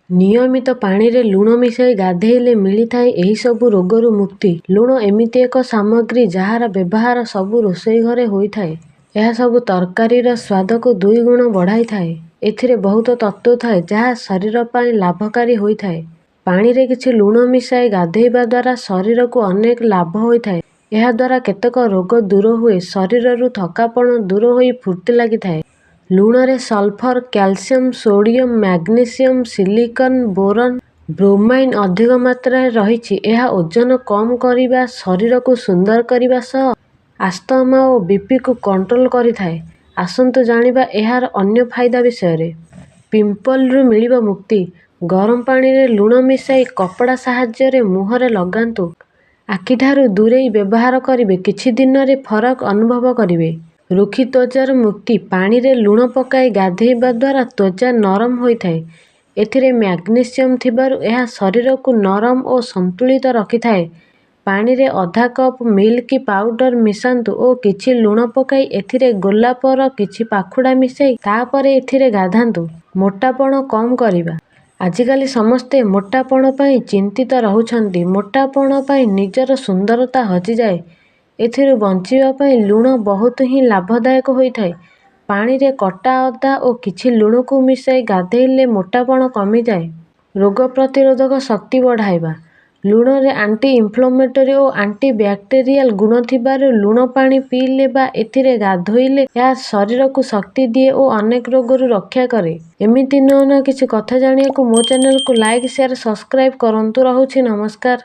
ନିୟମିତ ପାଣିରେ ଲୁଣ ମିଶାଇ ଗାଧେଇଲେ ମିଳିଥାଏ ଏହିସବୁ ରୋଗରୁ ମୁକ୍ତି। ଲୁଣ ଏମିତି ଏକ ସାମଗ୍ରୀ ଯାହାର ବ୍ୟବହାର ସବୁ ରୋଷେଇ ଘରେ ହୋଇଥାଏ। ଏହା ସବୁ ତରକାରୀର ସ୍ୱାଦକୁ ଦୁଇଗୁଣ ବଢ଼ାଇଥାଏ। ଏଥିରେ ବହୁତ ତତ୍ତ୍ୱ ଥାଏ ଯାହା ଶରୀର ପାଇଁ ଲାଭକାରୀ ହୋଇଥାଏ। ପାଣିରେ କିଛି ଲୁଣ ମିଶାଇ ଗାଧୋଇବା ଦ୍ୱାରା ଶରୀରକୁ ଅନେକ ଲାଭ ହୋଇଥାଏ। ଏହାଦ୍ୱାରା କେତେକ ରୋଗ ଦୂର ହୁଏ, ଶରୀରରୁ ଥକାପଣ ଦୂର ହୋଇ ଫୁର୍ତ୍ତି ଲାଗିଥାଏ। ଲୁଣରେ sulphur, calcium, sodium, magnesium, silicon, boron, bromine ଅଧିକ ମାତ୍ରାରେ ରହିଛି। ଏହା ଓଜନ କମ୍ କରିବା, ଶରୀରକୁ ସୁନ୍ଦର କରିବା ସହ ଆସ୍ଥମା ଓ ବିପିକୁ କଣ୍ଟ୍ରୋଲ କରିଥାଏ। ଆସନ୍ତୁ ଜାଣିବା ଏହାର ଅନ୍ୟ ଫାଇଦା ବିଷୟରେ। ପିମ୍ପଲରୁ ମିଳିବ ମୁକ୍ତି। ଗରମ ପାଣିରେ ଲୁଣ ମିଶାଇ କପଡ଼ା ସାହାଯ୍ୟରେ ମୁହଁରେ ଲଗାନ୍ତୁ। ଆଖିଠାରୁ ଦୂରେଇ ବ୍ୟବହାର କରିବେ। କିଛି ଦିନରେ ଫରକ ଅନୁଭବ କରିବେ। ରୁଖି ତ୍ୱଚାରୁ ମୁକ୍ତି। ପାଣିରେ ଲୁଣ ପକାଇ ଗାଧୋଇବା ଦ୍ୱାରା ତ୍ୱଚା ନରମ ହୋଇଥାଏ। ଏଥିରେ ମ୍ୟାଗ୍ନେସିୟମ୍ ଥିବାରୁ ଏହା ଶରୀରକୁ ନରମ ଓ ସନ୍ତୁଳିତ ରଖିଥାଏ। ପାଣିରେ ଅଧା କପ୍ ମିଲ୍କ ପାଉଡର ମିଶାନ୍ତୁ ଓ କିଛି ଲୁଣ ପକାଇ ଏଥିରେ ଗୋଲାପର କିଛି ପାଖୁଡ଼ା ମିଶାଇ ତାପରେ ଏଥିରେ ଗାଧାନ୍ତୁ। ମୋଟାପଣ କମ୍ କରିବା। ଆଜିକାଲି ସମସ୍ତେ ମୋଟାପଣ ପାଇଁ ଚିନ୍ତିତ ରହୁଛନ୍ତି। ମୋଟାପଣ ପାଇଁ ନିଜର ସୁନ୍ଦରତା ହଜିଯାଏ। ଏଥିରୁ ବଞ୍ଚିବା ପାଇଁ ଲୁଣ ବହୁତ ହିଁ ଲାଭଦାୟକ ହୋଇଥାଏ। ପାଣିରେ କଟା ଅଦା ଓ କିଛି ଲୁଣକୁ ମିଶାଇ ଗାଧେଇଲେ ମୋଟାପଣ କମିଯାଏ। ରୋଗ ପ୍ରତିରୋଧକ ଶକ୍ତି ବଢ଼ାଇବା। ଲୁଣରେ ଆଣ୍ଟି ଇନଫ୍ଲେମେଟରି ଓ ଆଣ୍ଟି ବ୍ୟାକ୍ଟେରିଆଲ ଗୁଣ ଥିବାରୁ ଲୁଣ ପାଣି ପିଇଲେ ବା ଏଥିରେ ଗାଧୋଇଲେ ଏହା ଶରୀରକୁ ଶକ୍ତି ଦିଏ ଓ ଅନେକ ରୋଗରୁ ରକ୍ଷା କରେ। ଏମିତି ନୂଆ ନୂଆ କିଛି କଥା ଜାଣିବାକୁ ମୋ ଚ୍ୟାନେଲକୁ ଲାଇକ୍, ସେୟାର, ସବସ୍କ୍ରାଇବ କରନ୍ତୁ। ରହୁଛି, ନମସ୍କାର।